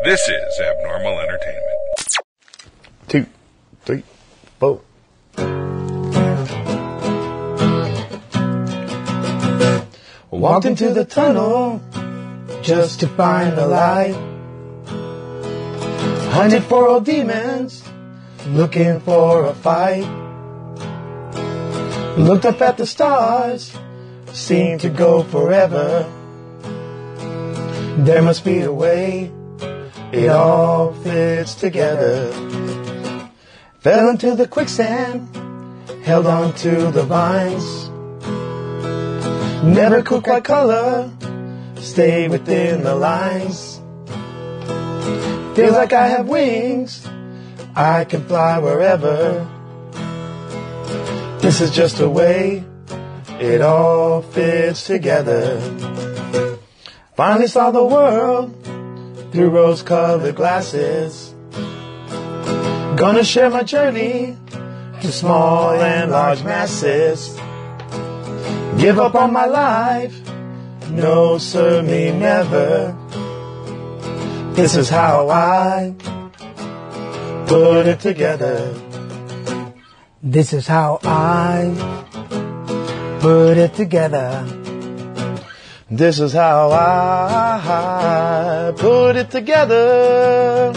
This is Abnormal Entertainment. 2, 3, 4. Walked into the tunnel just to find the light. Hunted for old demons, looking for a fight. Looked up at the stars, seemed to go forever. There must be a way, it all fits together. Fell into the quicksand, held on to the vines. Never could quite color, stay within the lines. Feels like I have wings, I can fly wherever. This is just a way, it all fits together. Finally saw the world through rose-colored glasses. Gonna share my journey to small and large masses. Give up on my life, no sir, me never. This is how I put it together. This is how I put it together. This is how I put it together.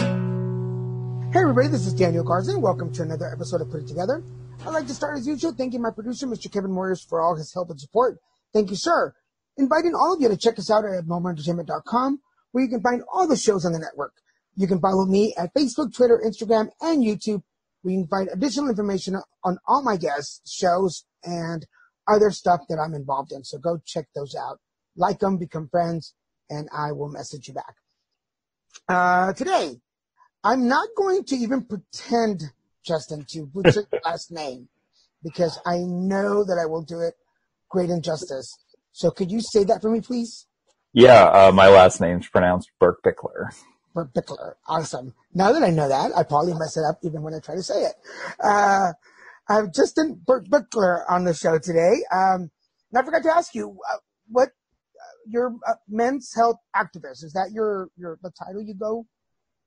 Hey everybody, this is Daniel Garza. Welcome to another episode of Put It Together. I'd like to start as usual thanking my producer, Mr. Kevin Moyers, for all his help and support. Thank you, sir. Inviting all of you to check us out at abnormalentertainment.com, where you can find all the shows on the network. You can follow me at Facebook, Twitter, Instagram, and YouTube, where you can find additional information on all my guests, shows, and other stuff that I'm involved in. So go check those out. Like them, become friends, and I will message you back. Today, I'm not going to even pretend, Justin, to butcher your last name, because I know that I will do it great injustice. So could you say that for me, please? Yeah, my last name's pronounced Birckbichler. Birckbichler. Awesome. Now that I know that, I probably mess it up even when I try to say it. I have Justin Birckbichler on the show today. And I forgot to ask you, what you're a men's health activist. Is that the title you go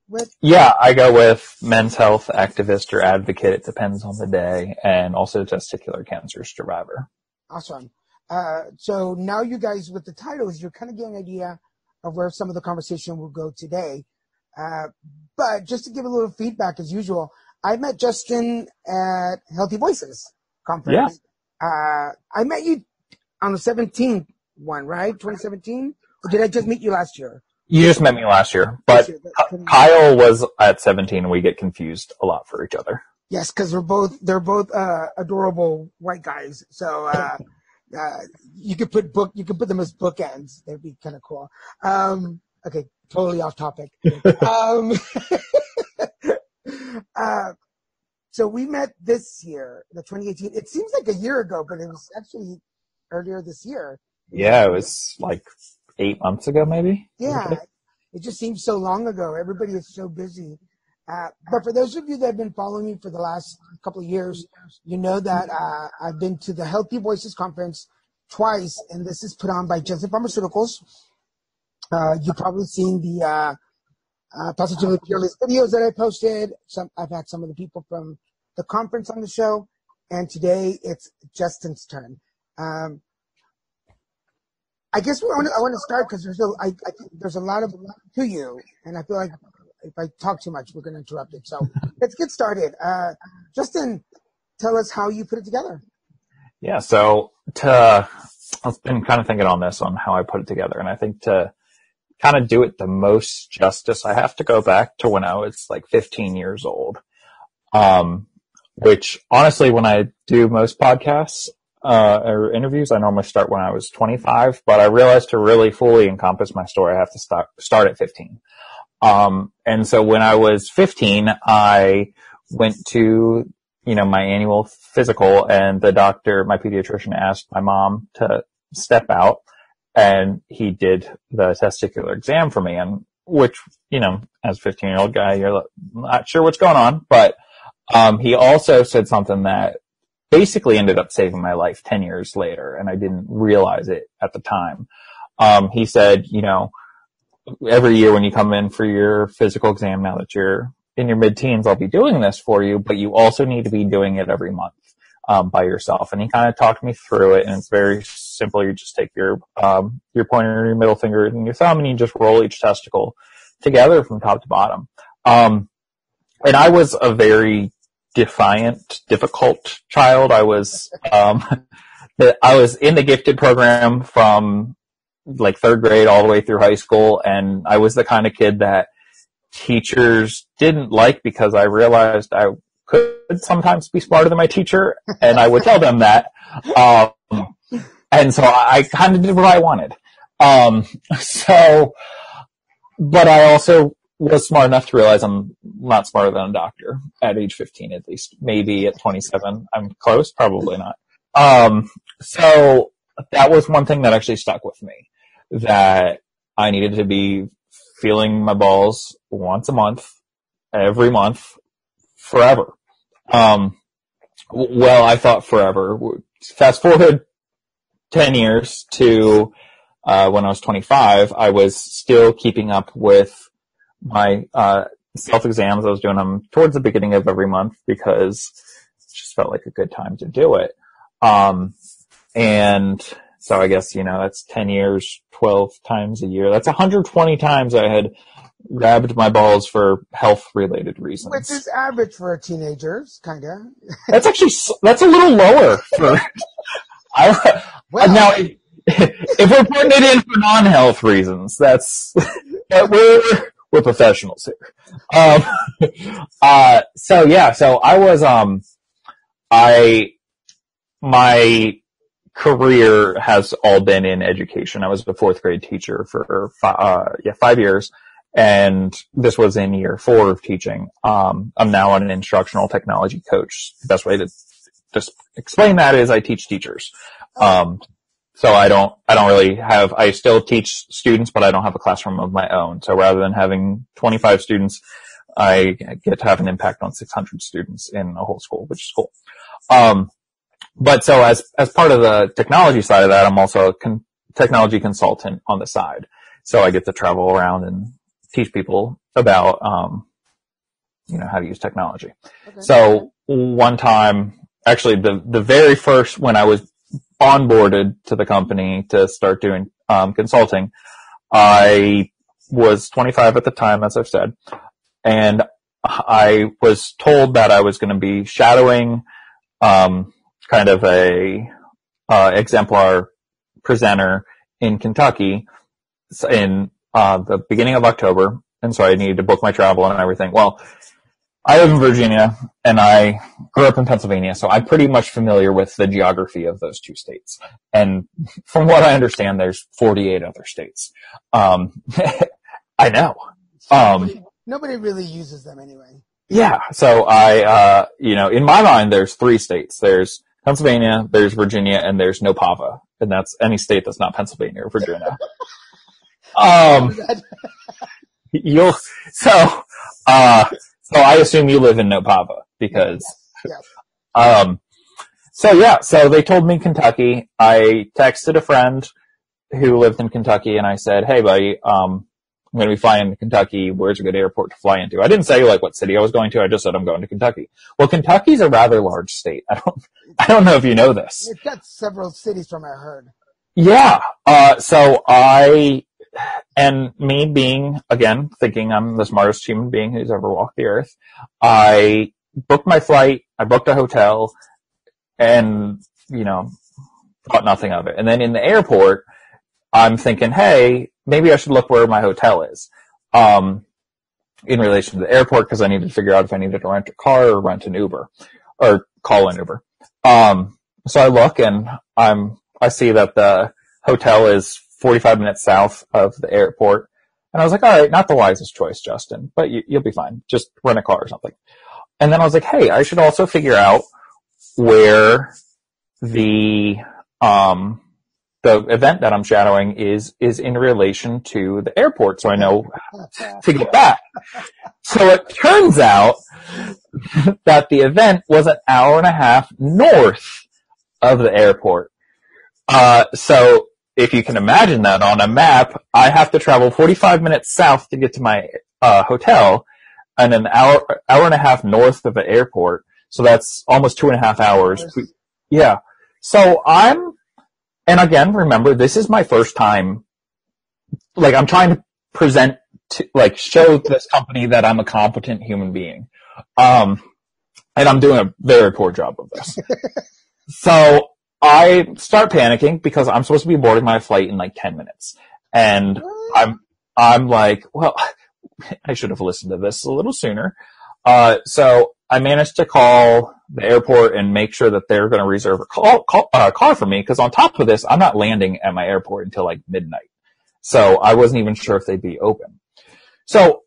with? Yeah, I go with men's health activist or advocate. It depends on the day, and also testicular cancer survivor. Awesome. So now you guys with the titles, you're kind of getting an idea of where some of the conversation will go today. But just to give a little feedback as usual, I met Justin at Healthy Voices conference. Yeah. I met you on the 17th one, right? 2017? Or did I just meet you last year? You just met me last year, but Kyle was at 17 and we get confused a lot for each other. Yes, because they're both adorable white guys. So you could put them as bookends. That'd be kind of cool. Okay, totally off topic. So we met this year, the 2018. It seems like a year ago, but it was actually earlier this year. Yeah, it was like 8 months ago, maybe. Yeah, it just seems so long ago. Everybody is so busy. But for those of you that have been following me for the last couple of years, you know that I've been to the Healthy Voices conference twice, and this is put on by Janssen Pharmaceuticals. You've probably seen the Positively Fearless videos that I posted. I've had some of the people from the conference on the show, and today it's Justin's turn. I guess I want to start because I think there's a lot to you, and I feel like if I talk too much, we're going to interrupt it. So let's get started. Justin, tell us how you put it together. Yeah, so I've been kind of thinking on this, on how I put it together, and I think to kind of do it the most justice, I have to go back to when I was like 15 years old, which honestly, when I do most podcasts, or interviews, I normally start when I was 25, but I realized to really fully encompass my story, I have to start at 15. And so when I was 15, I went to, my annual physical, and the doctor, my pediatrician, asked my mom to step out, and he did the testicular exam for me, and which, as a 15-year-old guy, you're not sure what's going on, but, he also said something that basically ended up saving my life 10 years later, and I didn't realize it at the time. He said, every year when you come in for your physical exam, now that you're in your mid-teens, I'll be doing this for you, but you also need to be doing it every month by yourself. And he kind of talked me through it, and it's very simple. You just take your pointer, your middle finger, and your thumb, and you just roll each testicle together from top to bottom. And I was a very defiant, difficult child. I was in the gifted program from like third grade all the way through high school, and I was the kind of kid that teachers didn't like because I realized I could sometimes be smarter than my teacher, and I would tell them that. And so I kind of did what I wanted. But I also was smart enough to realize I'm not smarter than a doctor at age 15, at least. Maybe at 27. I'm close, probably not. So that was one thing that actually stuck with me, that I needed to be feeling my balls once a month, every month, forever. Well, I thought forever. Fast forward 10 years to when I was 25, I was still keeping up with my self-exams. I was doing them towards the beginning of every month because it just felt like a good time to do it. And so I guess, that's 10 years, 12 times a year. That's 120 times I had grabbed my balls for health-related reasons. Which is average for teenagers, kind of. That's a little lower for, now, if we're putting it in for non-health reasons, we're professionals here. So I was, my career has all been in education. I was a fourth grade teacher for 5 years, and this was in year 4 of teaching. I'm now an instructional technology coach. The best way to just explain that is I teach teachers. So I still teach students, but I don't have a classroom of my own. So rather than having 25 students, I get to have an impact on 600 students in a whole school, which is cool. But so as part of the technology side of that, I'm also a technology consultant on the side. So I get to travel around and teach people about, how to use technology. Okay. So one time, actually the very first, when I was onboarded to the company to start doing, consulting, I was 25 at the time, as I've said, and I was told that I was going to be shadowing, kind of a exemplar presenter in Kentucky in the beginning of October, and so I needed to book my travel and everything. Well, I live in Virginia, and I grew up in Pennsylvania, so I'm pretty much familiar with the geography of those two states. And from what I understand, there's 48 other states. I know. Nobody really uses them anyway. Yeah, so I, in my mind, there's 3 states. There's Pennsylvania, there's Virginia, and there's Nopava. And that's any state that's not Pennsylvania or Virginia. So I assume you live in Nopava because, yes. So they told me Kentucky. I texted a friend who lived in Kentucky and I said, hey buddy, I'm going to be flying to Kentucky. Where's a good airport to fly into? I didn't say what city I was going to. I just said I'm going to Kentucky. Well, Kentucky's a rather large state. I don't know if you know this. It's got several cities from what I heard. Yeah. And me being, again, thinking I'm the smartest human being who's ever walked the earth, I booked my flight, I booked a hotel, and, thought nothing of it. And then in the airport, I'm thinking, hey, maybe I should look where my hotel is, in relation to the airport, because I needed to figure out if I needed to rent a car or rent an Uber, or call an Uber. So I look, and I see that the hotel is 45 minutes south of the airport. And I was like, all right, not the wisest choice, Justin, but you'll be fine. Just rent a car or something. And then I was like, hey, I should also figure out where the event that I'm shadowing is in relation to the airport, so I know to get back. So it turns out that the event was an hour and a half north of the airport. So if you can imagine that on a map, I have to travel 45 minutes south to get to my hotel, and an hour and a half north of the airport. So that's almost 2.5 hours. Yeah. So and again, remember, this is my first time. Like, I'm trying to present, show this company that I'm a competent human being. And I'm doing a very poor job of this. So I start panicking because I'm supposed to be boarding my flight in like 10 minutes. And I'm like, well, I should have listened to this a little sooner. So I managed to call the airport and make sure that they're going to reserve a car for me, because on top of this, I'm not landing at my airport until like midnight. So I wasn't even sure if they'd be open. So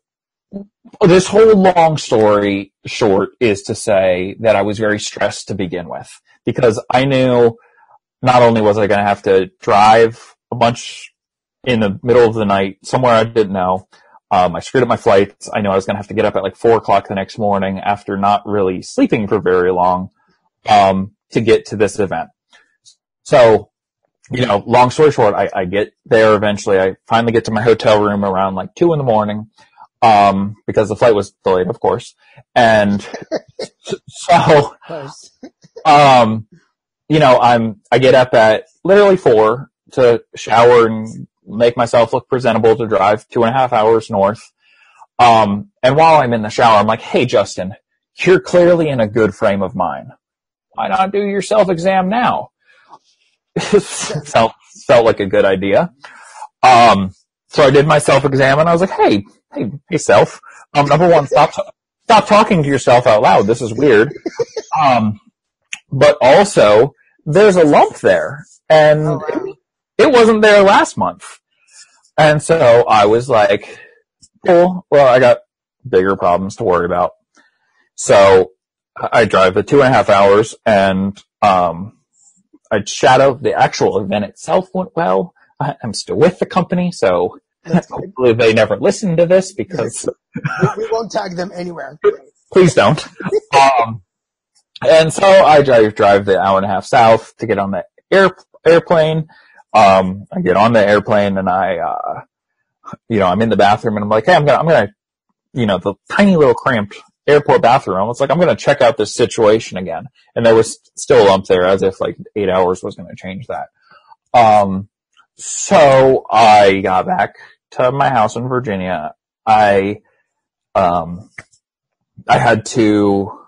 this whole long story short is to say that I was very stressed to begin with, because I knew not only was I going to have to drive a bunch in the middle of the night somewhere I didn't know. I screwed up my flights. I knew I was going to have to get up at like 4:00 the next morning after not really sleeping for very long, to get to this event. So, long story short, I get there eventually. I finally get to my hotel room around like 2 a.m, because the flight was delayed, of course. And so, I get up at literally 4 to shower and make myself look presentable to drive 2.5 hours north. And while I'm in the shower, I'm like, hey, Justin, you're clearly in a good frame of mind. Why not do your self-exam now? felt like a good idea. So I did my self-exam, and I was like, hey, self. Number one, stop talking to yourself out loud. This is weird. But also, there's a lump there, and it wasn't there last month. And so I was like, cool, well, I got bigger problems to worry about. So I drive the 2.5 hours, and I shadow the actual event itself went well. I'm still with the company, so hopefully they never listen to this, because we won't tag them anywhere. Please don't. And so I drive the hour and a half south to get on the airplane. I get on the airplane, and I'm in the bathroom, and I'm like, hey, I'm gonna, the tiny little cramped airport bathroom. I was like, I'm gonna check out this situation again. And there was still a lump there, as if like 8 hours was gonna change that. So I got back to my house in Virginia. I had to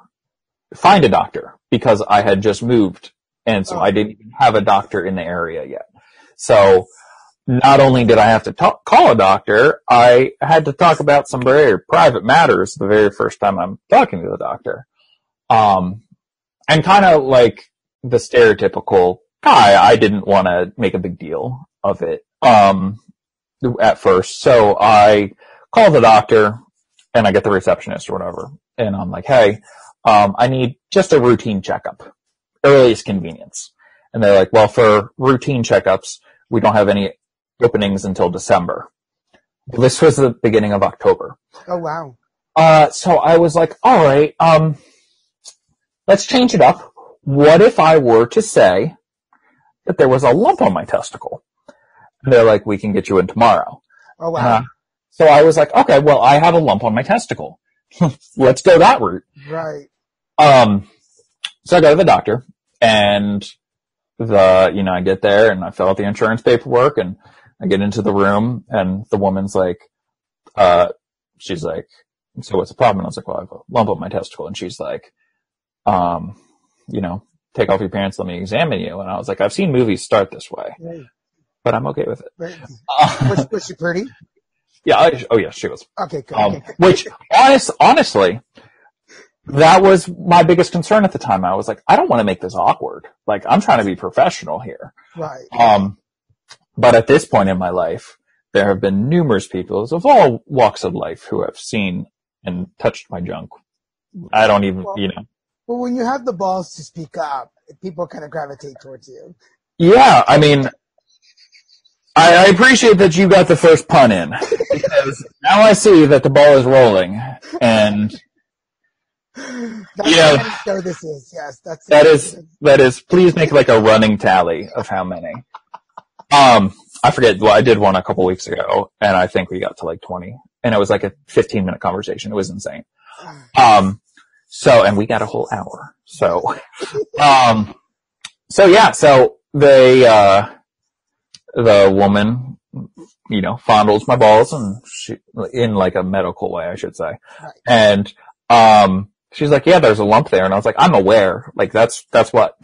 find a doctor because I had just moved, and so I didn't even have a doctor in the area yet. So not only did I have to call a doctor, I had to talk about some very private matters the very first time I'm talking to the doctor. And kind of like the stereotypical guy, I didn't want to make a big deal of it at first. So I call the doctor, and I get the receptionist or whatever, and I'm like, hey, I need just a routine checkup, earliest convenience. And they're like, well, for routine checkups, we don't have any openings until December. This was the beginning of October. Oh, wow. So I was like, all right, let's change it up. What if I were to say that there was a lump on my testicle? And they're like, we can get you in tomorrow. Oh, wow. So I was like, okay, well, I have a lump on my testicle. Let's go that route. Right. So I go to the doctor, and I get there, and I fill out the insurance paperwork, and I get into the room, and the woman's like, she's like, so what's the problem? And I was like, well, I have a lump on my testicle. And she's like, take off your pants, let me examine you. And I was like, I've seen movies start this way, but I'm okay with it. Right. Was she pretty? Yeah. Yeah, she was. Okay, good. Which, honestly, that was my biggest concern at the time. I was like, I don't want to make this awkward. Like, I'm trying to be professional here. Right. But at this point in my life, there have been numerous people of all walks of life who have seen and touched my junk. I don't even, Well, when you have the balls to speak up, people kind of gravitate towards you. Yeah, I mean, I appreciate that you got the first pun in, because now I see that the ball is rolling, and that's what show this is. Yes, that is. Please make like a running tally of how many. I forget. Well, I did one a couple weeks ago, and I think we got to like 20, and it was like a 15-minute conversation. It was insane. And we got a whole hour. So yeah, so the woman, fondles my balls, and she, in like a medical way, I should say. Right. And, she's like, yeah, there's a lump there. And I was like, I'm aware. Like, that's what,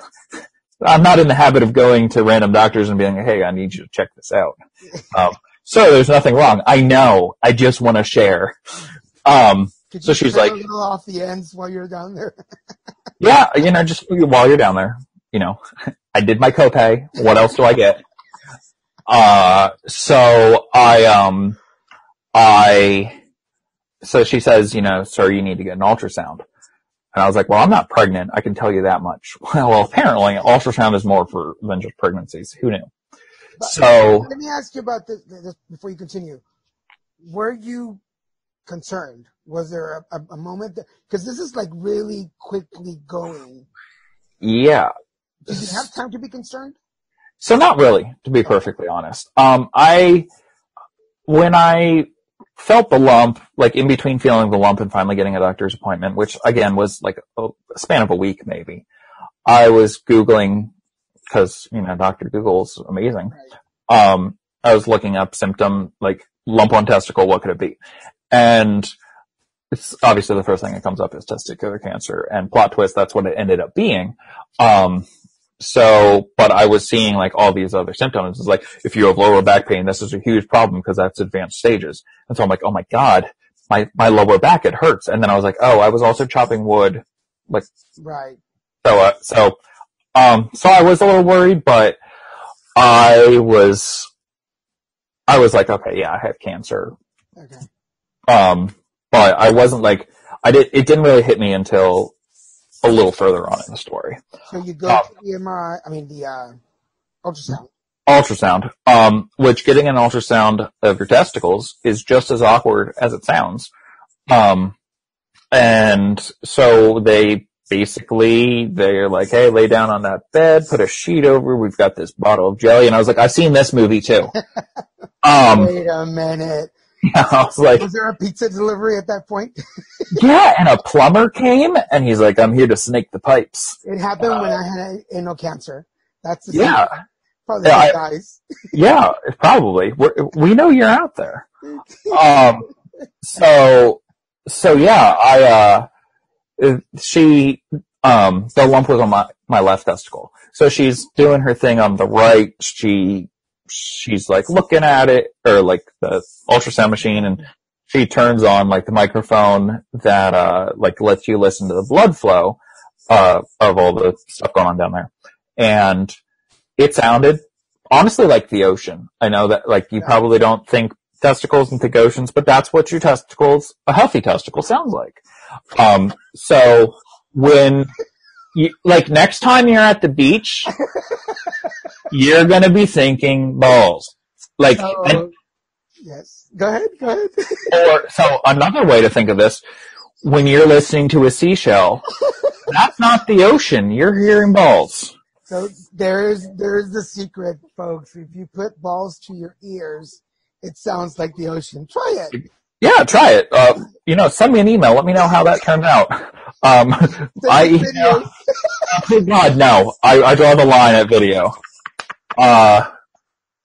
I'm not in the habit of going to random doctors and being like, hey, I need you to check this out. So there's nothing wrong. I know. I just want to share. So she's like, a little off the ends while you're down there. Yeah, just while you're down there, I did my copay. What else do I get? So she says, sir, you need to get an ultrasound. And I was like, well, I'm not pregnant. I can tell you that much. Well, apparently ultrasound is more than just pregnancies. Who knew? Let me ask you about this before you continue. Were you concerned? Was there a moment because this is like really quickly going? Yeah. Did you have time to be concerned? So not really, to be perfectly honest. When I felt the lump, like in between feeling the lump and finally getting a doctor's appointment, which again was like a span of a week maybe, I was Googling because, Dr. Google's amazing. Right. I was looking up symptom, like lump on testicle, what could it be? And it's obviously the first thing that comes up is testicular cancer, and plot twist, that's what it ended up being. But I was seeing like all these other symptoms. It's like, if you have lower back pain, this is a huge problem because that's advanced stages. And so I'm like, oh my God, my lower back, it hurts. And then I was like, oh, I was also chopping wood. Like, right. So I was a little worried, but I was like, okay, yeah, I have cancer. Okay. But I wasn't like, it didn't really hit me until a little further on in the story. So you go to the MRI, the ultrasound. Ultrasound, which getting an ultrasound of your testicles is just as awkward as it sounds. And so they're like, hey, lay down on that bed, put a sheet over, we've got this bottle of jelly. And I was like, I've seen this movie too. Wait a minute. I was like, was there a pizza delivery at that point? Yeah, and a plumber came, and he's like, I'm here to snake the pipes. It happened when I had anal cancer. That's the yeah. Probably guys. Yeah, probably. We know you're out there. So yeah, the lump was on my left testicle. So she's doing her thing on the right. She's like looking at it, or like the ultrasound machine, and she turns on like the microphone that like lets you listen to the blood flow of all the stuff going on down there. And it sounded honestly like the ocean. I know that like you probably don't think testicles and think oceans, but that's what your testicles, a healthy testicle, sounds like. So when you, like, next time you're at the beach, you're gonna be thinking balls. Like, yes. Go ahead. So another way to think of this, when you're listening to a seashell, that's not the ocean. You're hearing balls. So there's the secret, folks. If you put balls to your ears, it sounds like the ocean. Try it. Yeah, try it. Send me an email. Let me know how that turned out. Oh God, no. I draw the line at video.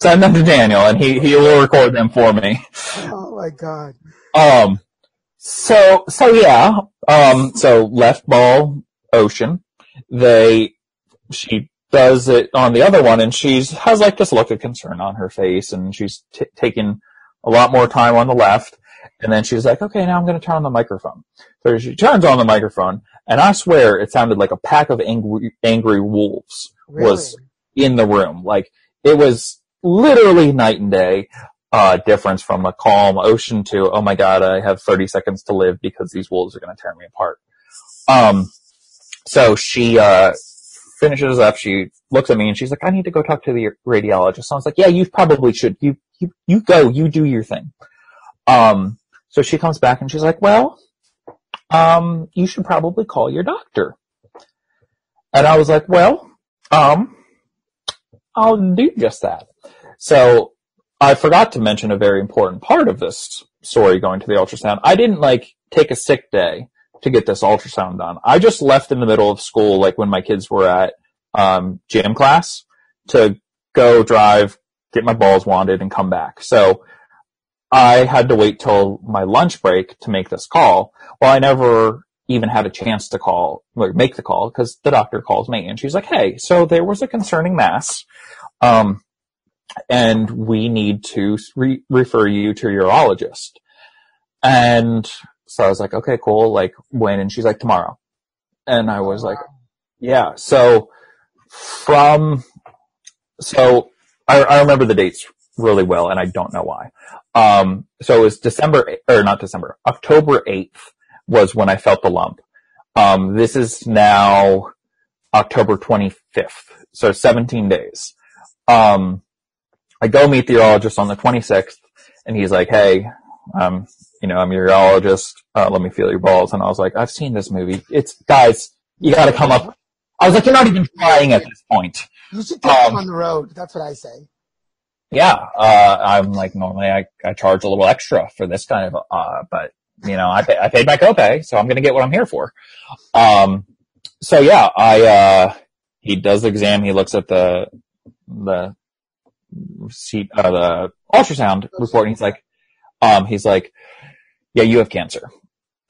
Send them to Daniel, and he will record them for me. Oh my God. So yeah. So left ball, ocean. She does it on the other one, and has like this look of concern on her face, and she's taking a lot more time on the left. And then she's like, okay, now I'm going to turn on the microphone. So she turns on the microphone, and I swear it sounded like a pack of angry wolves was in the room. Like, it was literally night and day difference from a calm ocean to, oh my God, I have 30 seconds to live because these wolves are going to tear me apart. So she finishes up. She looks at me, and she's like, I need to go talk to the radiologist. So I was like, yeah, you probably should. You go. You do your thing. So she comes back, and she's like, well, you should probably call your doctor. And I was like, well, I'll do just that. So I forgot to mention a very important part of this story going to the ultrasound. I didn't like take a sick day to get this ultrasound done. I just left in the middle of school, like when my kids were at gym class, to go drive, get my balls wanded, and come back. So I had to wait till my lunch break to make this call. Well, I never even had a chance to make the call, because the doctor calls me and she's like, hey, so there was a concerning mass, and we need to refer you to a urologist. And so I was like, okay, cool. Like, when? And she's like, tomorrow. And I was like, yeah. So I remember the dates really well, and I don't know why. So it was October 8th was when I felt the lump. This is now October 25th. So 17 days. I go meet the urologist on the 26th, and he's like, hey, I'm your urologist. Let me feel your balls. And I was like, I've seen this movie. Guys, you gotta come up. I was like, you're not even trying at this point. You should take them on the road. That's what I say. Yeah. I'm like, normally I charge a little extra for this kind of, but I paid my copay, so I'm going to get what I'm here for. So yeah, he does the exam. He looks at the ultrasound report, and he's like, yeah, you have cancer.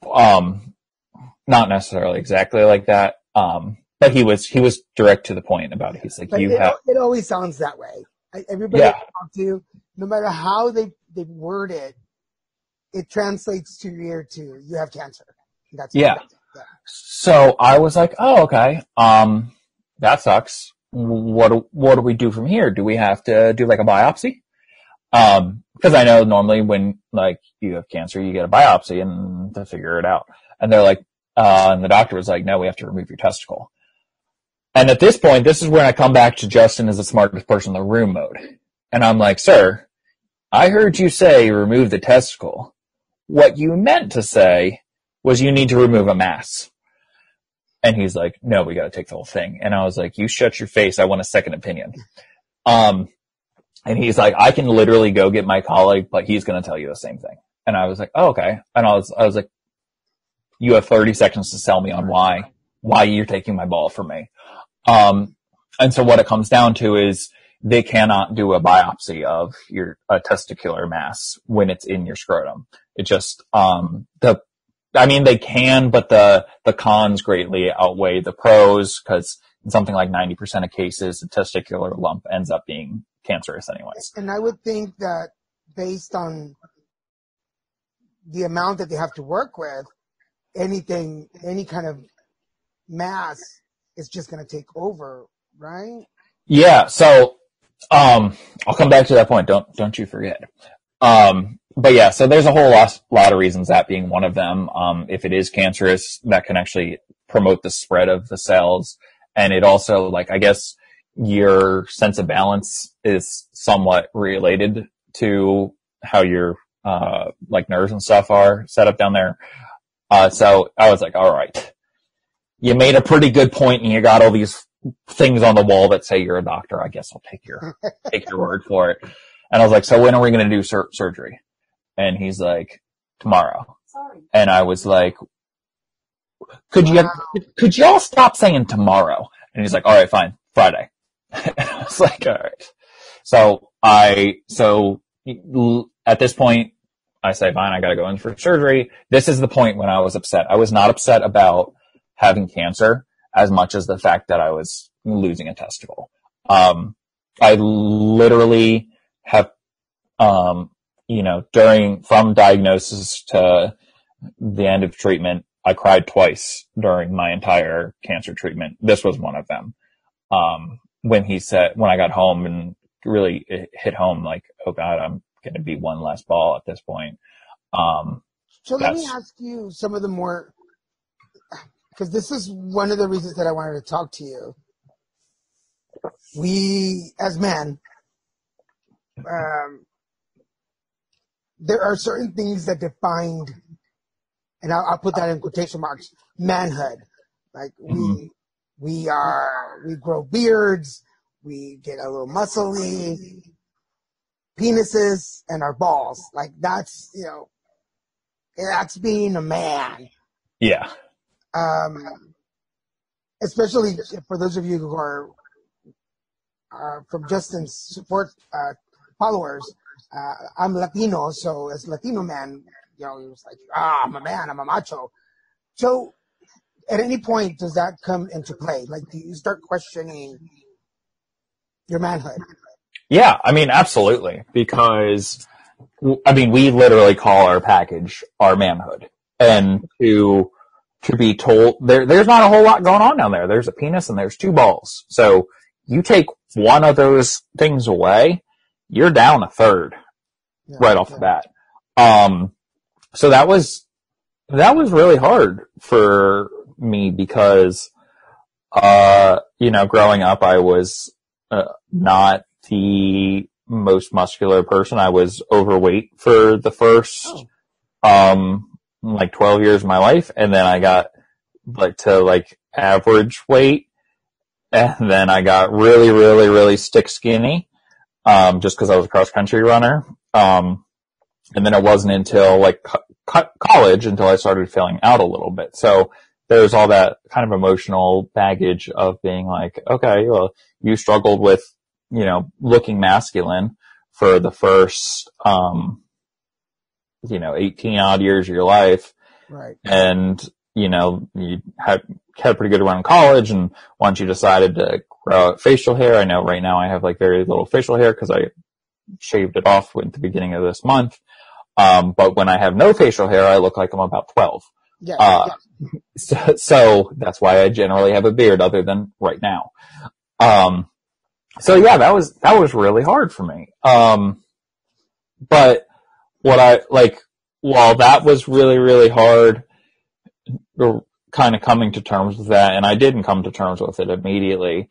Not necessarily exactly like that. But he was direct to the point about it. He's like, it always sounds that way. Everybody I talk to, no matter how they word it, it translates to your ear to, you have cancer. That's yeah. So I was like, oh, okay. That sucks. What do we do from here? Do we have to do like a biopsy? Cause I know normally when like you have cancer, you get a biopsy and to figure it out. And they're like, and the doctor was like, no, we have to remove your testicle. And at this point, this is when I come back to Justin as the smartest person in the room mode. And I'm like, sir, I heard you say remove the testicle. What you meant to say was you need to remove a mass. And he's like, no, we got to take the whole thing. And I was like, you shut your face. I want a second opinion. And he's like, I can literally go get my colleague, but he's going to tell you the same thing. And I was like, oh, okay. And I was like, you have 30 seconds to sell me on why you're taking my ball from me. And so what it comes down to is they cannot do a biopsy of your testicular mass when it's in your scrotum. It just, they can, but the cons greatly outweigh the pros, because in something like 90% of cases, a testicular lump ends up being cancerous anyways. And I would think that based on the amount that they have to work with, any kind of mass is just going to take over, right? Yeah. So, I'll come back to that point. Don't you forget. But yeah, so there's a whole lot of reasons, that being one of them. If it is cancerous, that can actually promote the spread of the cells. And it also, like, I guess your sense of balance is somewhat related to how your, like nerves and stuff are set up down there. So I was like, all right, you made a pretty good point, and you got all these things on the wall that say you're a doctor. I guess I'll take your word for it. And I was like, so when are we going to do surgery? And he's like, tomorrow. Sorry. And I was like, could y'all stop saying tomorrow? And he's like, all right, fine, Friday. And I was like, all right. So at this point, I say, fine, I got to go in for surgery. This is the point when I was upset. I was not upset about having cancer as much as the fact that I was losing a testicle. I literally have, from diagnosis to the end of treatment, I cried twice during my entire cancer treatment. This was one of them. When I got home, and really it hit home, like, oh God, I'm going to be one less ball at this point. So let me ask you some of the more, because this is one of the reasons that I wanted to talk to you. We, as men, there are certain things that defined, and I'll put that in quotation marks, manhood. Like we grow beards, we get a little muscly, penises and our balls. Like that's, you know, that's being a man. Yeah. Especially for those of you who are from Justin's support followers. I'm Latino, so as Latino man, you know, he was like, I'm a man, I'm a macho. So at any point does that come into play? Like, do you start questioning your manhood? Yeah, I mean, absolutely. Because, I mean, we literally call our package our manhood. And to be told, there's not a whole lot going on down there. There's a penis and there's 2 balls. So you take one of those things away, you're down a third right off the bat. So that was really hard for me because, you know, growing up, I was not the most muscular person. I was overweight for the first, like 12 years of my life. And then I got like to like average weight. And then I got really, really, really stick skinny, just cause I was a cross country runner. And then it wasn't until like college until I started filling out a little bit. So there's all that kind of emotional baggage of being like, okay, well, you struggled with, you know, looking masculine for the first, you know, 18 odd years of your life. Right. And, you know, you had a pretty good run in college. And once you decided to grow out facial hair, I know right now I have like very little facial hair because I shaved it off at the beginning of this month. But when I have no facial hair, I look like I'm about 12. Yeah. So that's why I generally have a beard other than right now. So yeah, that was really hard for me. But what I like, while that was really, really hard, kind of coming to terms with that, and I didn't come to terms with it immediately,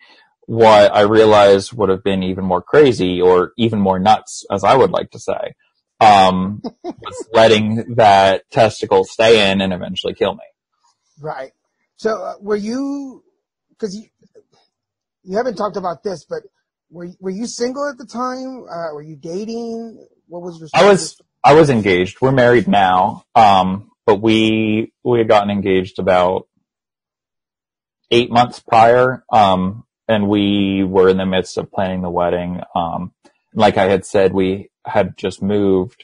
what I realized would have been even more crazy or even more nuts, as I would like to say, was letting that testicle stay in and eventually kill me. Right. So were you, because you haven't talked about this, but were you single at the time? Were you dating? What was your status? I was engaged. We're married now. But we had gotten engaged about 8 months prior. And we were in the midst of planning the wedding. Like I had said, we had just moved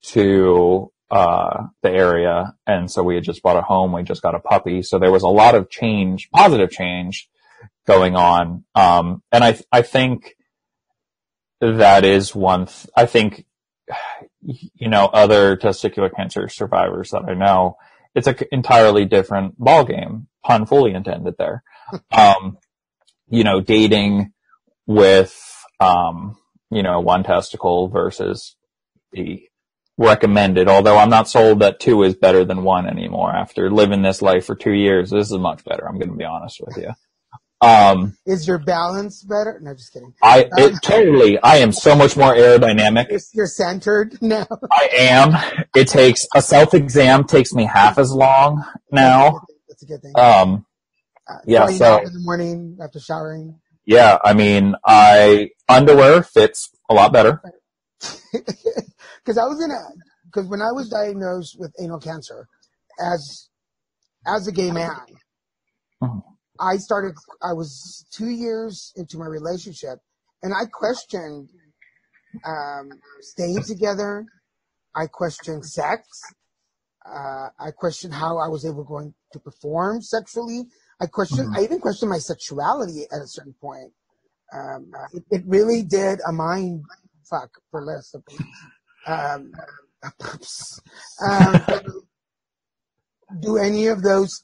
to, the area. And so we had just bought a home. We just got a puppy. So there was a lot of change, positive change going on. And I think that is I think, you know, other testicular cancer survivors that I know, it's an entirely different ballgame, pun fully intended there. You know, dating with, you know, 1 testicle versus the recommended, although I'm not sold that 2 is better than 1 anymore. After living this life for 2 years, this is much better. I'm going to be honest with you. Is your balance better? No, just kidding. Totally. I am so much more aerodynamic. You're centered now. I am. It takes a self-exam takes me half as long now. That's a good thing. Yeah. So in the morning after showering. Yeah. I mean, underwear fits a lot better. Because when I was diagnosed with anal cancer, as a gay man, Mm-hmm. I was 2 years into my relationship, and I questioned staying together. I questioned sex. I questioned how I was going to perform sexually. I even questioned my sexuality at a certain point. It really did a mind fuck, for less of do any of those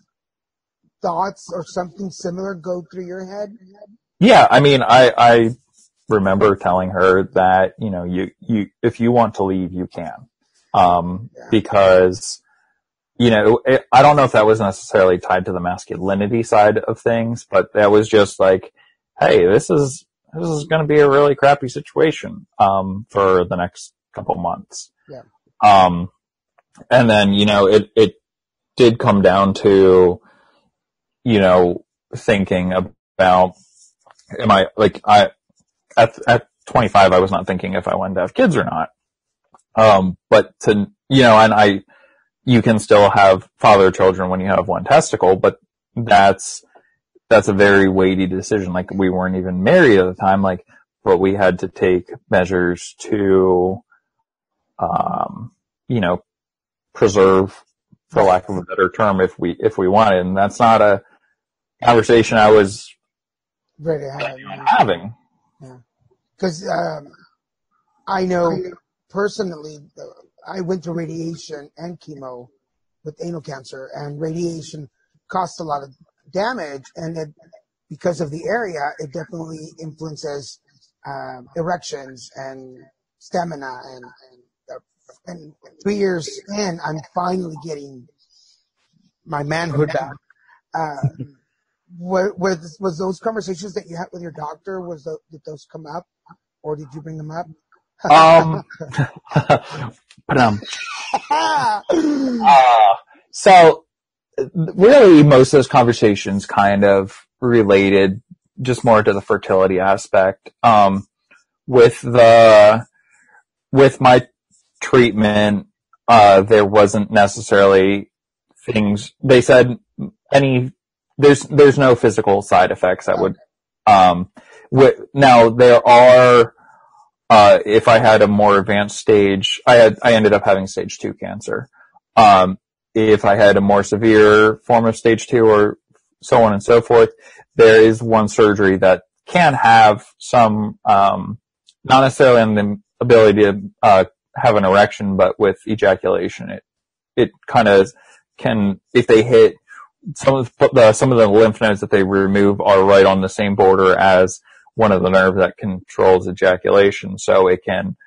thoughts or something similar go through your head? Yeah, I mean, I remember telling her that, you know, you if you want to leave, you can. Because, you know, I don't know if that was necessarily tied to the masculinity side of things, but that was just like, hey, this is going to be a really crappy situation, for the next couple months. Yeah. And then, you know, it did come down to, you know, thinking about, at 25, I was not thinking if I wanted to have kids or not. But you can still have father children when you have one testicle, but that's a very weighty decision. Like, we weren't even married at the time, but we had to take measures to, preserve, for lack of a better term, if we wanted. And that's not a conversation I was ready to having. Yeah. Because I know personally, I went through radiation and chemo with anal cancer, and radiation costs a lot of damage, and because of the area, it definitely influences erections and stamina, and 3 years in, I'm finally getting my manhood back. Was those conversations that you had with your doctor, did those come up, or did you bring them up? So really most of those conversations kind of related just more to the fertility aspect. With my treatment, there wasn't necessarily things they said there's no physical side effects that would, now there are, if I had a more advanced stage, I ended up having stage 2 cancer. If I had a more severe form of stage 2 or so on and so forth, there is one surgery that can have some, not necessarily on the ability to, have an erection, but with ejaculation, it kind of can, if they hit some of the lymph nodes that they remove are right on the same border as one of the nerves that controls ejaculation. So it can,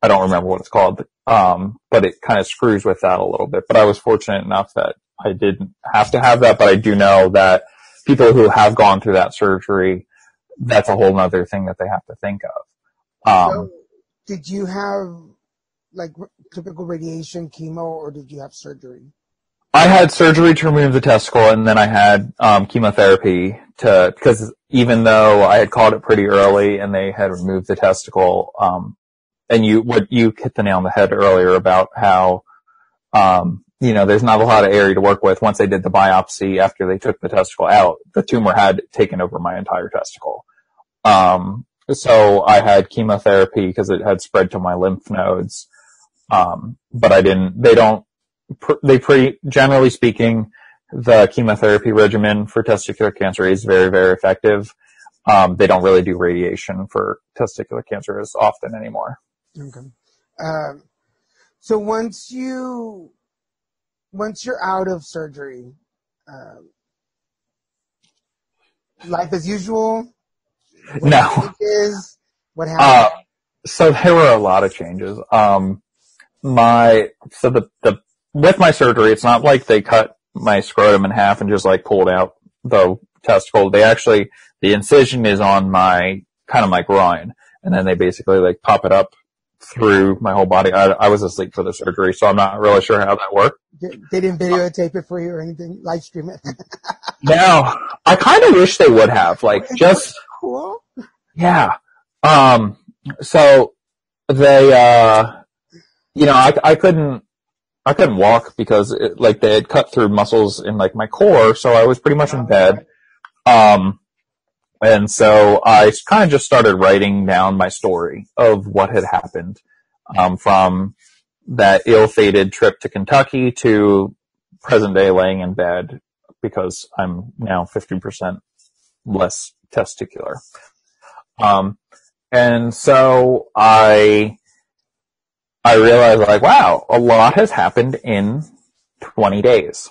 I don't remember what it's called, but it kind of screws with that a little bit. But I was fortunate enough that I didn't have to have that, but I do know that people who have gone through that surgery, that's a whole nother thing that they have to think of. So did you have typical radiation, chemo, or did you have surgery? I had surgery to remove the testicle, and then I had chemotherapy because even though I had caught it pretty early and they had removed the testicle, and you hit the nail on the head earlier about how there's not a lot of area to work with. Once they did the biopsy after they took the testicle out, the tumor had taken over my entire testicle. So I had chemotherapy because it had spread to my lymph nodes. But generally speaking, the chemotherapy regimen for testicular cancer is very, very effective. They don't really do radiation for testicular cancer as often anymore. Okay. So once you're out of surgery, life as usual? No. What happened? So there were a lot of changes. With my surgery, it's not like they cut my scrotum in half and just pulled out the testicle. The incision is on my groin, and then they basically pop it up through my whole body. I was asleep for the surgery, so I'm not really sure how that worked. They didn't videotape it for you or anything? Live stream it? No. I kind of wish they would have. Cool. Yeah. So they, I couldn't walk because they had cut through muscles in my core, so I was pretty much in bed. And so I kind of just started writing down my story of what had happened, from that ill-fated trip to Kentucky to present day laying in bed because I'm now 50% less testicular. And so I realized wow, a lot has happened in 20 days.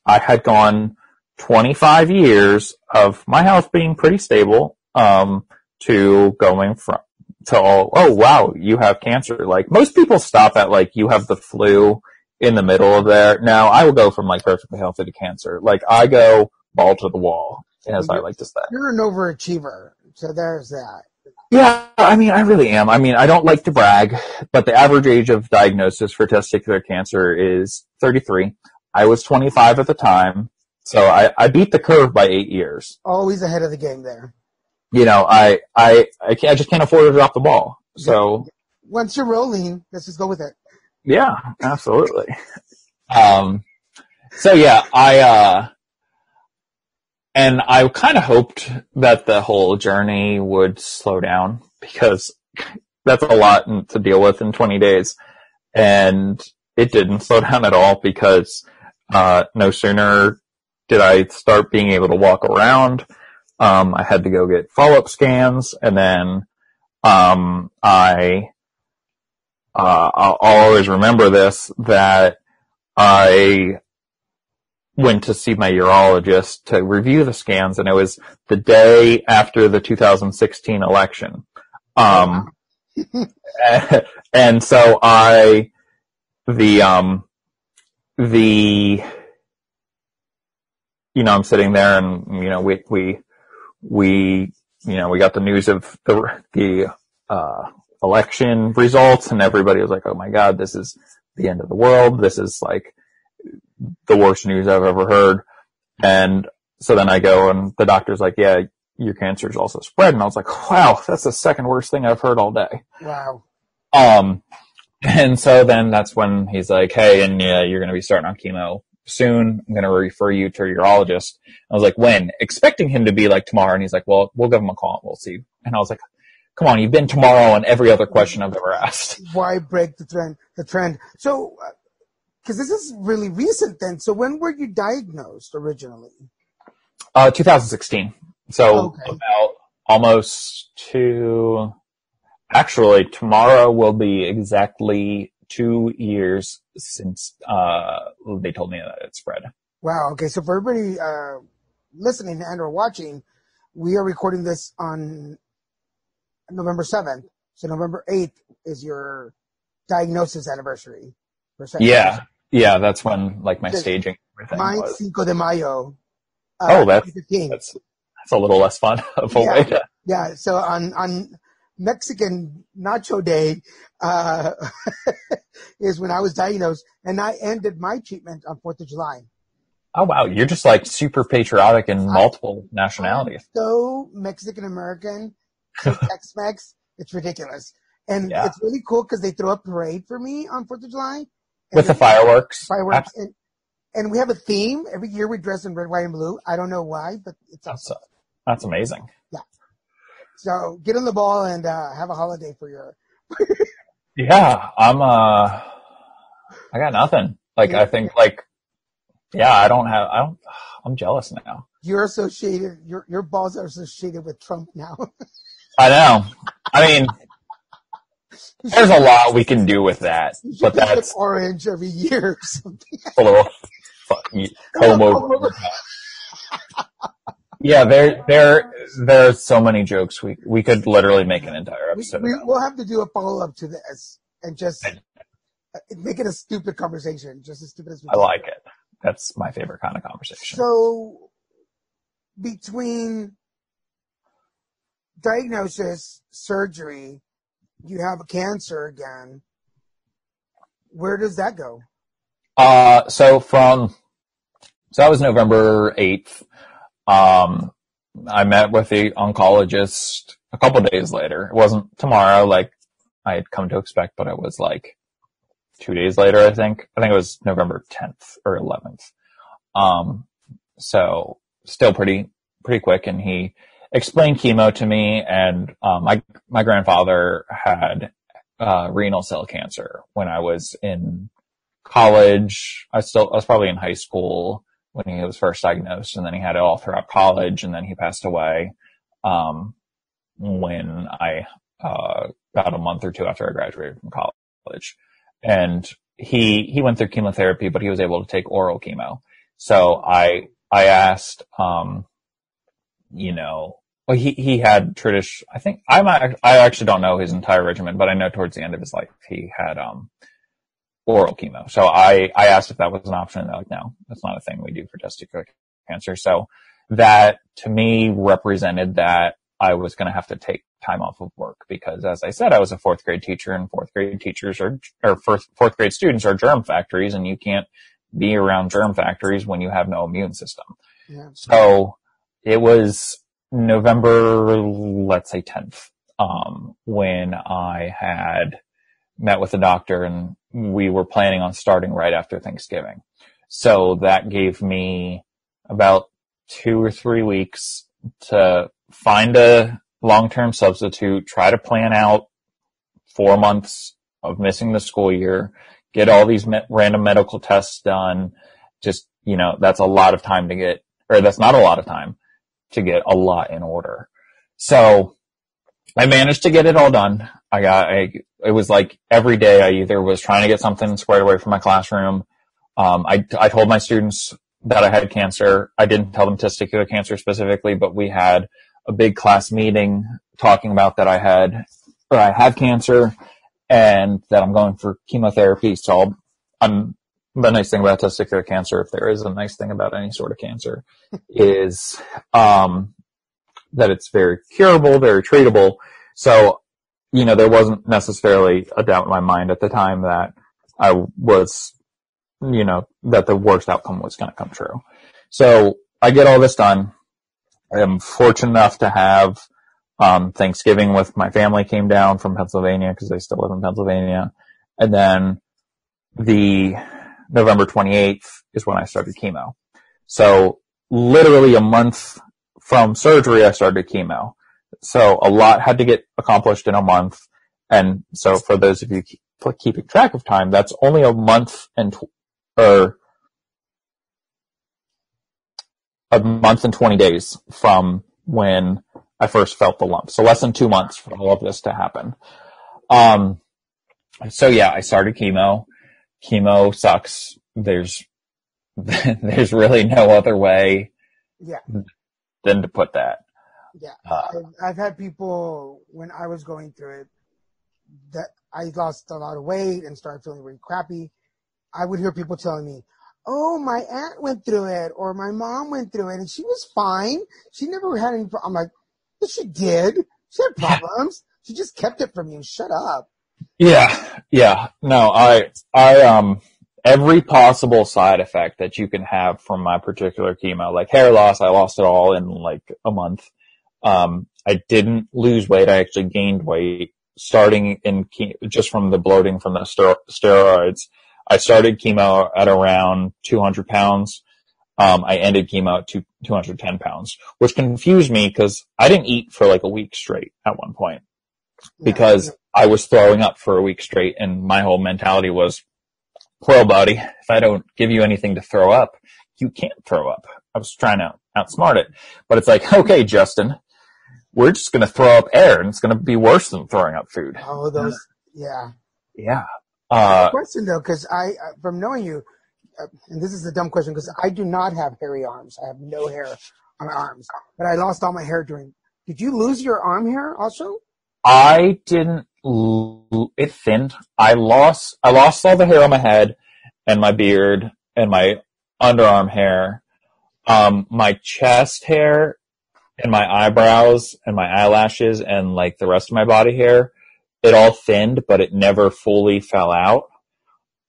I had gone 25 years of my health being pretty stable, to going oh wow, you have cancer. Most people stop at you have the flu in the middle of there. Now I will go from perfectly healthy to cancer. I go ball to the wall, as I like to say. You're an overachiever, so there's that. Yeah, I really am. I don't like to brag, but the average age of diagnosis for testicular cancer is 33. I was 25 at the time, so I beat the curve by 8 years. Always ahead of the game there. I just can't afford to drop the ball. So once you're rolling, let's just go with it. Yeah, absolutely. So yeah, and I kind of hoped that the whole journey would slow down because that's a lot to deal with in 20 days. And it didn't slow down at all because, no sooner did I start being able to walk around. I had to go get follow-up scans, and then, I'll always remember this, that I went to see my urologist to review the scans, and it was the day after the 2016 election. And so I'm sitting there and, we got the news of the election results, and everybody was like, oh my God, this is the end of the world. This is like the worst news I've ever heard. And so then I go and the doctor's like, yeah, your cancer is also spread. And I was like, wow, that's the second worst thing I've heard all day. Wow. And so then that's when he's like, hey, and yeah, you're going to be starting on chemo soon. I'm going to refer you to a urologist. I was like, when? Expecting him to be like tomorrow. And he's like, well, we'll give him a call and we'll see. And I was like, come on, you've been tomorrow on every other question I've ever asked. Why break the trend? So, because this is really recent then. So when were you diagnosed originally? 2016. So about almost actually tomorrow will be exactly 2 years since, they told me that it spread. Wow. Okay. So for everybody, listening and or watching, we are recording this on November 7th. So November 8th is your diagnosis anniversary. Yeah. Yeah. That's when like my staging. Mine's Cinco de Mayo. That's a little less fun of a way to. Yeah. So on Mexican Nacho Day, is when I was diagnosed, and I ended my treatment on 4th of July. Oh wow. You're just like super patriotic in multiple nationalities. So Mexican American. Tex-Mex, it's ridiculous. And it's really cool because they throw a parade for me on 4th of July. With the fireworks. And we have a theme. Every year we dress in red, white, and blue. I don't know why, but it's awesome. That's amazing. Yeah. So get on the ball and have a holiday for your... Yeah, I got nothing. I think I'm jealous now. You're associated, your balls are associated with Trump now. I know. I mean, there's a lot we can do with that, but that's orange every year or something. A little fucking homo. Yeah, there's so many jokes we could literally make an entire episode. We'll have to do a follow up to this and just make it a stupid conversation, just as stupid as we can. I like it. That's my favorite kind of conversation. So, between diagnosis, surgery, you have a cancer again. Where does that go? So that was November 8th. I met with the oncologist a couple of days later. It wasn't tomorrow like I had come to expect, but it was like 2 days later, I think. I think it was November 10th or 11th. So still pretty quick. And he explained chemo to me. And, my grandfather had, renal cell cancer when I was in college. I was probably in high school when he was first diagnosed, and then he had it all throughout college, and then he passed away, when I, about a month or two after I graduated from college. And he went through chemotherapy, but he was able to take oral chemo. So I asked, he had I think I actually don't know his entire regimen, but I know towards the end of his life, he had, oral chemo. So I asked if that was an option, and they're like, no, that's not a thing we do for testicular cancer. So that to me represented that I was going to have to take time off of work because, as I said, I was a fourth grade teacher, and fourth grade teachers fourth grade students are germ factories, and you can't be around germ factories when you have no immune system. Yeah. So it was November, let's say 10th, when I had met with the doctor, and we were planning on starting right after Thanksgiving. So that gave me about 2 or 3 weeks to find a long-term substitute, try to plan out 4 months of missing the school year, get all these random medical tests done. Just, that's a lot of time to get, or that's not a lot of time to get a lot in order. So I managed to get it all done. It was like every day I either was trying to get something squared away from my classroom. I told my students that I had cancer. I didn't tell them testicular cancer specifically, but we had a big class meeting talking about that I have cancer and that I'm going for chemotherapy. So the nice thing about testicular cancer, if there is a nice thing about any sort of cancer, is that it's very curable, very treatable. So, there wasn't necessarily a doubt in my mind at the time that I was, that the worst outcome was going to come true. So I get all this done. I'm fortunate enough to have Thanksgiving with my family came down from Pennsylvania because they still live in Pennsylvania. And then the November 28th is when I started chemo. So literally a month from surgery, I started chemo. So a lot had to get accomplished in a month. And so for those of you keeping track of time, that's only a month or a month and 20 days from when I first felt the lump. So less than 2 months for all of this to happen. So yeah, I started chemo. Chemo sucks. There's really no other way than to put that. Yeah. I've had people, when I was going through it, that I lost a lot of weight and started feeling really crappy. I would hear people telling me, oh, my aunt went through it, or my mom went through it, and she was fine. She never had any I'm like, yes, she did. She had problems. She just kept it from you. Shut up. Yeah. No, I every possible side effect that you can have from my particular chemo, like hair loss, I lost it all in like a month. I didn't lose weight. I actually gained weight starting just from the bloating from the steroids. I started chemo at around 200 pounds. I ended chemo at 210 pounds, which confused me because I didn't eat for like a week straight at one point because I was throwing up for a week straight. And my whole mentality was, well, buddy, if I don't give you anything to throw up, you can't throw up. I was trying to outsmart it, but it's like, okay, Justin, we're just going to throw up air and it's going to be worse than throwing up food. Oh, yeah. Question though, because from knowing you, and this is a dumb question because I do not have hairy arms. I have no hair on my arms, but I lost all my hair did you lose your arm hair also? I didn't, it thinned. I lost all the hair on my head and my beard and my underarm hair. My chest hair and my eyebrows and my eyelashes and like the rest of my body hair, it all thinned, but it never fully fell out.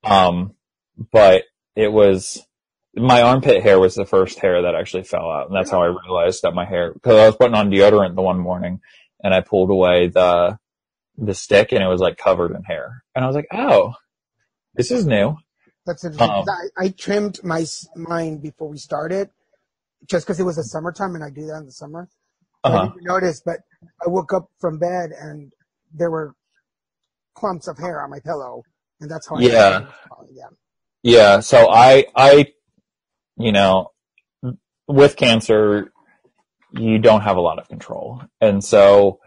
But it was, my armpit hair was the first hair that actually fell out. And that's how I realized that my hair, because I was putting on deodorant the one morning and I pulled away the stick and it was like covered in hair. And I was like, oh, this is new. That's interesting. I trimmed mine before we started just because it was the summertime and I do that in the summer. So I didn't notice, but I woke up from bed and there were clumps of hair on my pillow. And that's how I Yeah. So I, with cancer, you don't have a lot of control. And so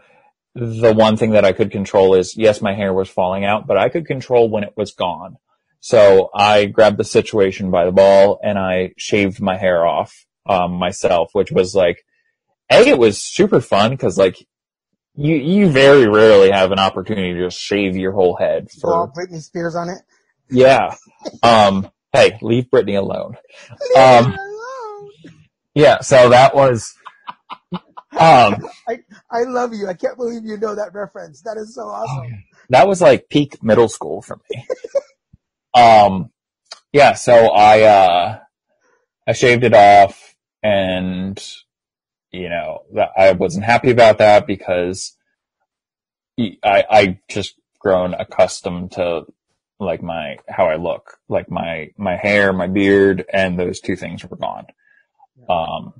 the one thing that I could control is, yes, my hair was falling out, but I could control when it was gone. So I grabbed the situation by the ball and I shaved my hair off, myself, which was like, it was super fun because like, you very rarely have an opportunity to just shave your whole head for Britney Spears on it. Yeah. Hey, leave Britney alone. Yeah, so that was, I love you. I can't believe you know that reference. That is so awesome. That was like peak middle school for me. So I shaved it off and that I wasn't happy about that because I just grown accustomed to like how I look, like my hair, my beard, and those two things were gone. Well,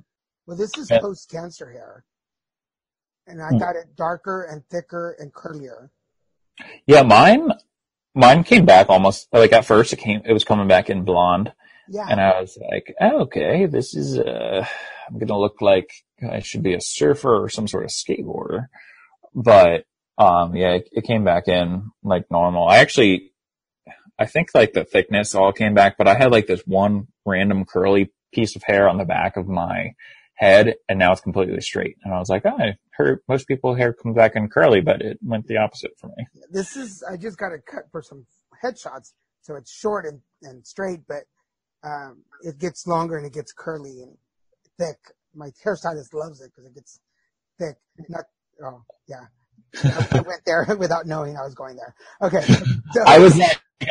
this is post-cancer hair, and I got it darker and thicker and curlier. Yeah, mine came back almost like at first it was coming back in blonde. Yeah. And I was like, oh, okay, this is I'm going to look like I should be a surfer or some sort of skateboarder. But yeah, it came back in like normal. I think like the thickness all came back, but I had like this one random curly piece of hair on the back of my head, and now it's completely straight. And I was like, I heard most people hair comes back in curly, but it went the opposite for me. I just got it cut for some headshots, so it's short and straight, but it gets longer and it gets curly and thick. My hairstylist loves it because it gets thick. I went there without knowing I was going there. Okay. So,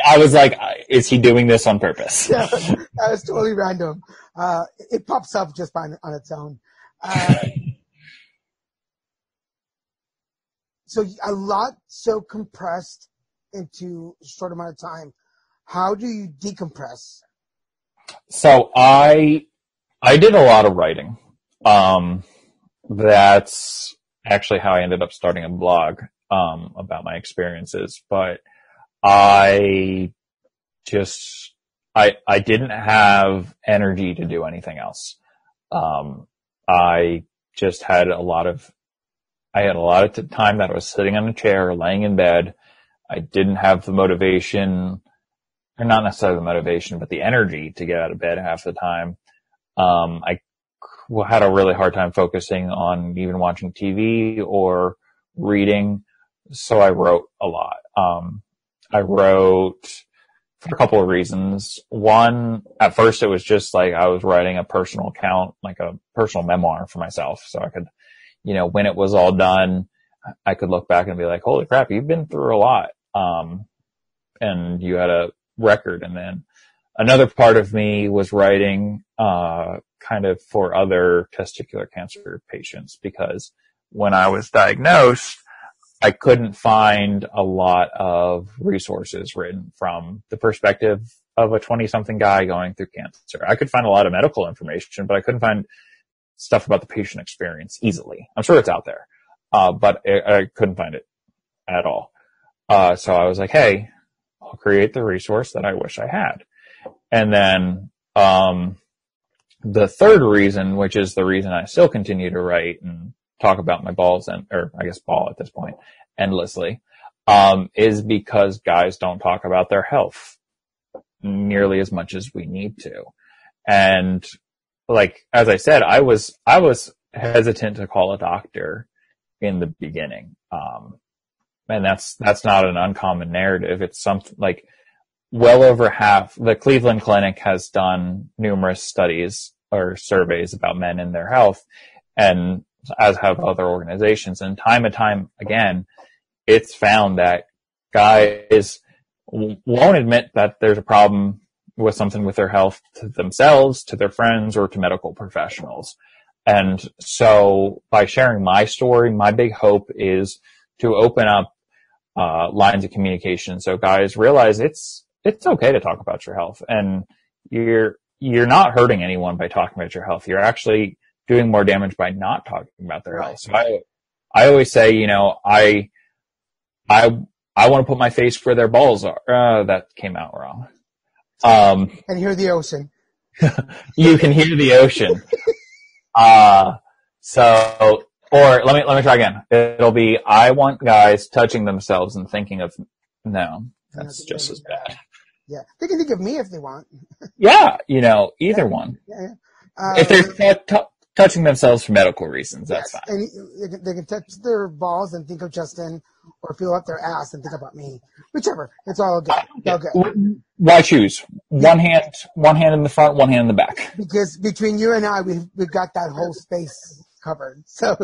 I was like, is he doing this on purpose? Yeah, that was totally random. It pops up just on its own. So a lot so compressed into a short amount of time. How do you decompress? So I did a lot of writing. That's actually how I ended up starting a blog, about my experiences. But I didn't have energy to do anything else. I just had a lot of time that I was sitting on a chair or laying in bed. I didn't have the motivation, or not necessarily the motivation, but the energy to get out of bed half the time. I had a really hard time focusing on even watching TV or reading. So I wrote a lot. I wrote for a couple of reasons. One, at first it was just like I was writing a personal account, like a personal memoir for myself. So I could, when it was all done, I could look back and be like, holy crap, you've been through a lot. And you had a record. And then another part of me was writing, kind of for other testicular cancer patients, because when I was diagnosed, I couldn't find a lot of resources written from the perspective of a 20-something guy going through cancer. I could find a lot of medical information, but I couldn't find stuff about the patient experience easily. I'm sure it's out there, but I couldn't find it at all. So I was like, hey, I'll create the resource that I wish I had. And then the third reason, which is the reason I still continue to write and talk about my balls, or I guess ball at this point, endlessly, is because guys don't talk about their health nearly as much as we need to. And like, as I said, I was hesitant to call a doctor in the beginning. And that's not an uncommon narrative. It's something like well over half. The Cleveland Clinic has done numerous studies or surveys about men and their health, and as have other organizations. And time again, it's found that guys won't admit that there's a problem with something with their health to themselves, to their friends, or to medical professionals. And so by sharing my story, my big hope is to open up lines of communication so guys realize it's okay to talk about your health, and you're not hurting anyone by talking about your health. You're actually doing more damage by not talking about their health. So I always say, I want to put my face where their balls are. That came out wrong. And hear the ocean. You can hear the ocean. Or let me try again. It'll be, I want guys touching themselves and thinking of, no, that's just as bad. Yeah. They can think of me if they want. Yeah. Either one. Yeah. If they're touching themselves for medical reasons, that's fine. And they can touch their balls and think of Justin, or feel up their ass and think about me. Whichever. It's all good. It's all good. Why choose? One hand in the front, one hand in the back. Because between you and I, we've got that whole space covered. So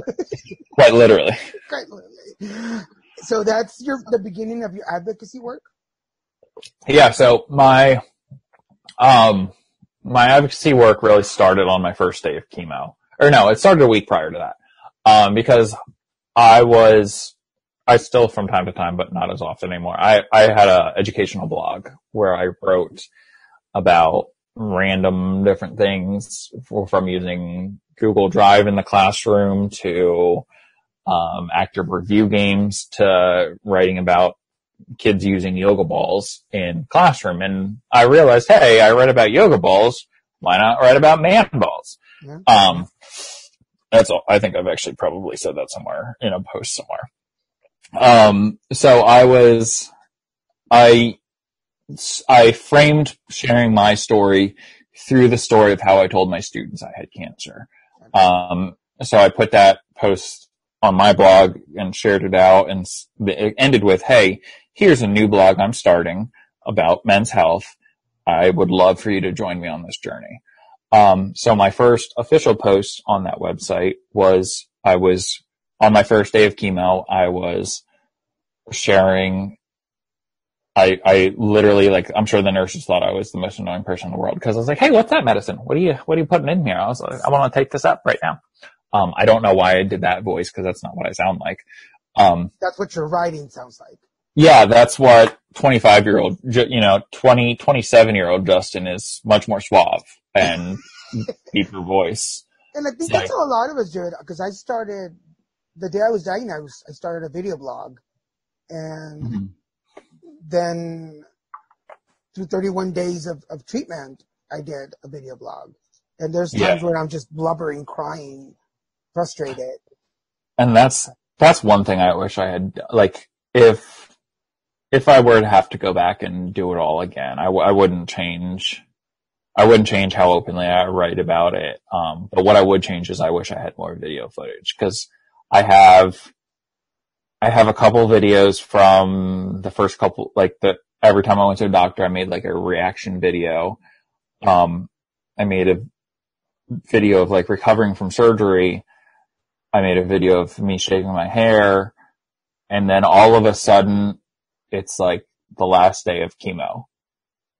quite literally. Quite literally. So that's the beginning of your advocacy work? Yeah. So my advocacy work really started on my first day of chemo. or no, it started a week prior to that. Because I still from time to time, but not as often anymore. I had a educational blog where I wrote about random different things from using Google Drive in the classroom to active review games to writing about kids using yoga balls in classroom. And I realized, hey, I read about yoga balls. Why not write about man balls? Yeah. That's all. I think I've actually probably said that somewhere in a post somewhere. So I framed sharing my story through the story of how I told my students I had cancer. So I put that post on my blog and shared it out, and it ended with, hey, here's a new blog I'm starting about men's health. I would love for you to join me on this journey. So my first official post on that website was, on my first day of chemo, I was sharing, I literally, like, I'm sure the nurses thought I was the most annoying person in the world, because I was like, hey, what's that medicine? What are you putting in here? I was like, I want to take this up right now. I don't know why I did that voice, because that's not what I sound like. That's what your writing sounds like. Yeah, that's what 25-year-old, 27-year-old Justin is, much more suave and deeper voice. And I think that's how a lot of us do it, because I started, the day I was diagnosed, I started a video blog. And then through 31 days of treatment, I did a video blog. And there's times where I'm just blubbering, crying, frustrated. And that's one thing I wish I had, like, if I were to have to go back and do it all again, I wouldn't change how openly I write about it. But what I would change is I wish I had more video footage, because I have a couple videos from the first couple, like every time I went to a doctor, I made like a reaction video. I made a video of like recovering from surgery. I made a video of me shaving my hair. And then all of a sudden, it's like the last day of chemo.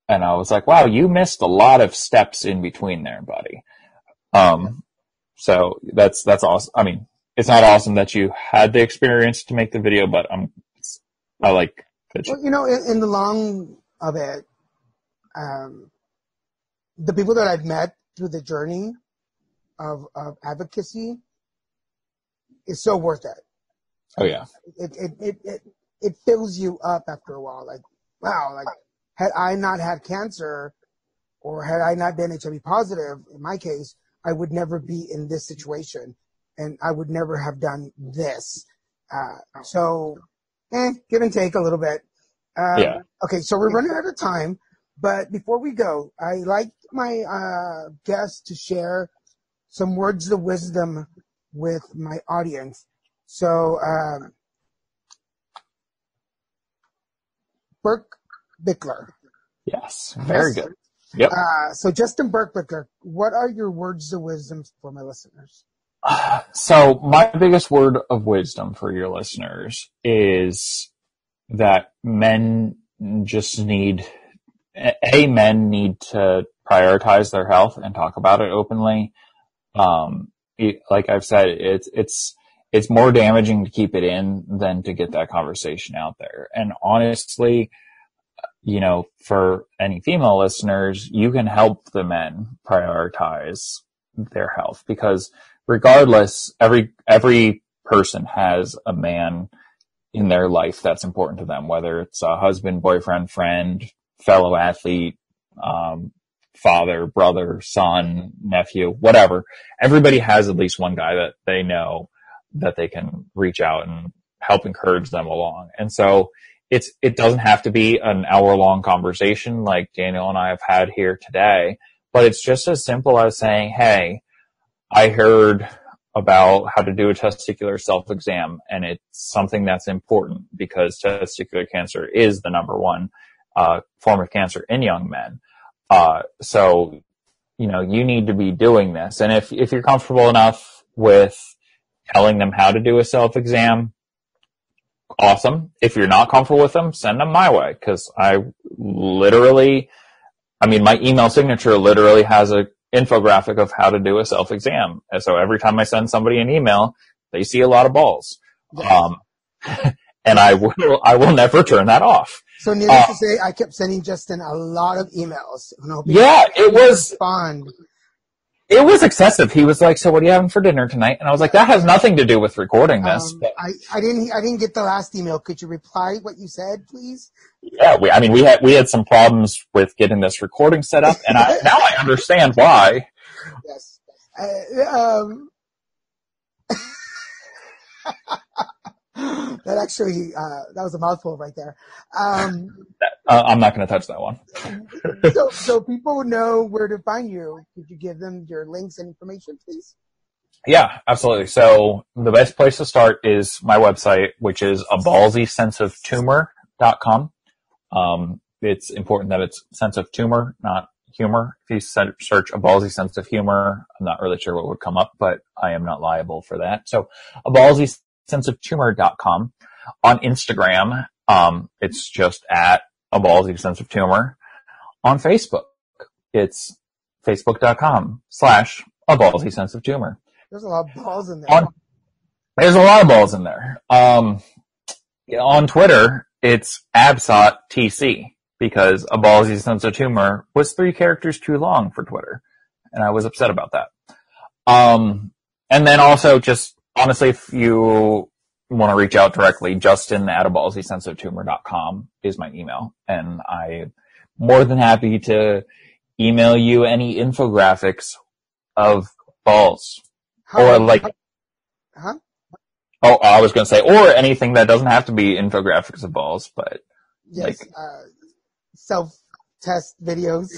And I was like, wow, you missed a lot of steps in between there, buddy. So that's awesome. I mean, it's not awesome that you had the experience to make the video, but I like that. Well, in the long of it, the people that I've met through the journey of advocacy is so worth it. Oh yeah. It fills you up after a while. Like, wow, like, had I not had cancer, or had I not been HIV positive, in my case, I would never be in this situation, and I would never have done this. So, give and take a little bit. Yeah. Okay, so we're running out of time, but before we go, I like my guests to share some words of wisdom with my audience. So, Birckbichler. Yes, very good. Yep. So Justin Birckbichler, what are your words of wisdom for my listeners? So my biggest word of wisdom for your listeners is that men need to prioritize their health and talk about it openly. Like I've said, it's more damaging to keep it in than to get that conversation out there. And honestly, for any female listeners, you can help the men prioritize their health, because regardless, every person has a man in their life that's important to them, whether it's a husband, boyfriend, friend, fellow athlete, father, brother, son, nephew, whatever. Everybody has at least one guy that they know that they can reach out and help encourage them along. And so it doesn't have to be an hour-long conversation like Daniel and I have had here today, but it's just as simple as saying, hey, I heard about how to do a testicular self-exam, and it's something that's important because testicular cancer is the number one form of cancer in young men. So, you need to be doing this. And if you're comfortable enough with telling them how to do a self-exam, awesome. If you're not comfortable with them, send them my way, because my email signature literally has a infographic of how to do a self-exam. And so every time I send somebody an email, they see a lot of balls. Yes. And I will never turn that off. So needless to say, I kept sending Justin a lot of emails. Yeah, it was fun. It was excessive. He was like, "So what are you having for dinner tonight?" And I was like, "That has nothing to do with recording this." I didn't get the last email. Could you reply what you said, please? Yeah, we had some problems with getting this recording set up, and now I understand why. Yes. That actually, that was a mouthful right there. I'm not going to touch that one. so people know where to find you. Could you give them your links and information, please? Yeah, absolutely. So the best place to start is my website, which is aballsysenseoftumor.com. It's important that it's sense of tumor, not humor. If you search a ballsy sense of humor, I'm not really sure what would come up, but I am not liable for that. So aballsysenseoftumor.com. On Instagram, it's just at a ballsy sense of tumor. On Facebook, it's facebook.com/a ballsy sense of tumor. There's a lot of balls in there. There's a lot of balls in there. On Twitter, it's absottTC, because a ballsy sense of tumor was 3 characters too long for Twitter, and I was upset about that. And then also, just honestly, if you want to reach out directly, justin@aballsysenseoftumor.com is my email, and I'm more than happy to email you any infographics of balls. I was going to say, or anything that doesn't have to be infographics of balls, but yes, self-test videos.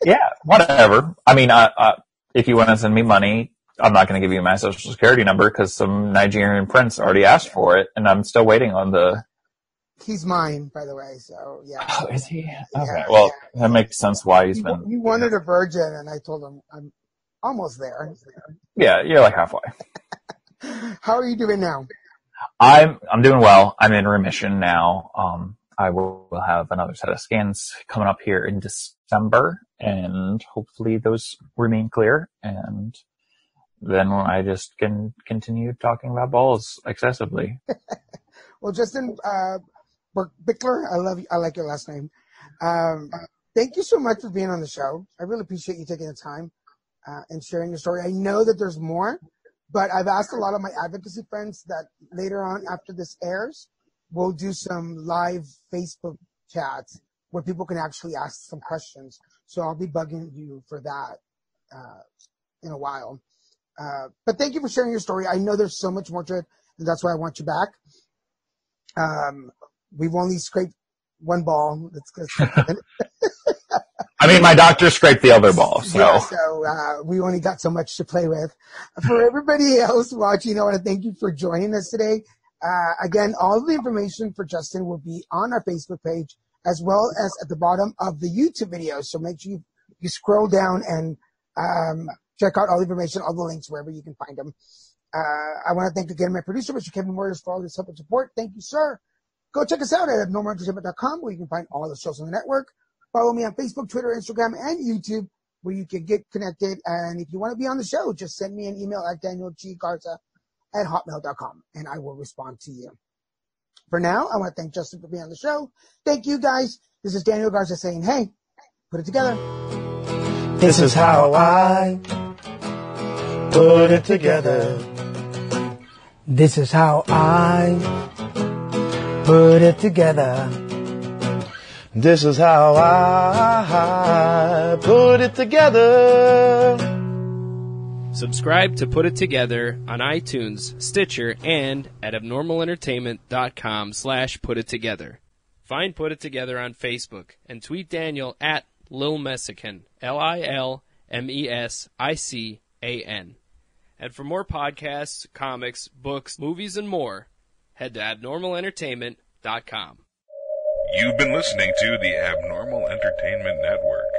Yeah, whatever. I mean, if you want to send me money, I'm not going to give you my social security number because some Nigerian prince already asked for it, and I'm still waiting on the... He's mine, by the way, so yeah. Oh, is he? Okay, well, that makes sense why he's been... He wanted a virgin, and I told him I'm almost there. Yeah, you're like halfway. How are you doing now? I'm doing well. I'm in remission now. I will have another set of scans coming up here in December, and hopefully those remain clear, and then I just can continue talking about balls excessively. Well, Justin Birckbichler, I like your last name. Thank you so much for being on the show. I really appreciate you taking the time and sharing your story. I know that there's more, but I've asked a lot of my advocacy friends that later on after this airs, we'll do some live Facebook chats where people can actually ask some questions. So I'll be bugging you for that in a while. But thank you for sharing your story. I know there's so much more to it, and that's why I want you back. We've only scraped one ball. That's good. I mean, my doctor scraped the other ball, so. Yeah, so we only got so much to play with. For everybody else watching, I want to thank you for joining us today. Again, all of the information for Justin will be on our Facebook page, as well as at the bottom of the YouTube video. So make sure you scroll down and check out all the information, all the links, wherever you can find them. I want to thank again my producer, Mr. Kevin Warriors, for all his help and support. Thank you, sir. Go check us out at abnormalentertainment.com, where you can find all the shows on the network. Follow me on Facebook, Twitter, Instagram, and YouTube, where you can get connected. And if you want to be on the show, just send me an email at danielggarza@hotmail.com, and I will respond to you. For now, I want to thank Justin for being on the show. Thank you, guys. This is Daniel Garza saying, hey, put it together. This is how I put it together. This is how I put it together. This is how I put it together. Subscribe to Put It Together on iTunes, Stitcher, and at abnormalentertainment.com/putittogether. Find Put It Together on Facebook and tweet Daniel at Lil Messican, LILMESICAN. And for more podcasts, comics, books, movies, and more, head to abnormalentertainment.com. You've been listening to the Abnormal Entertainment Network.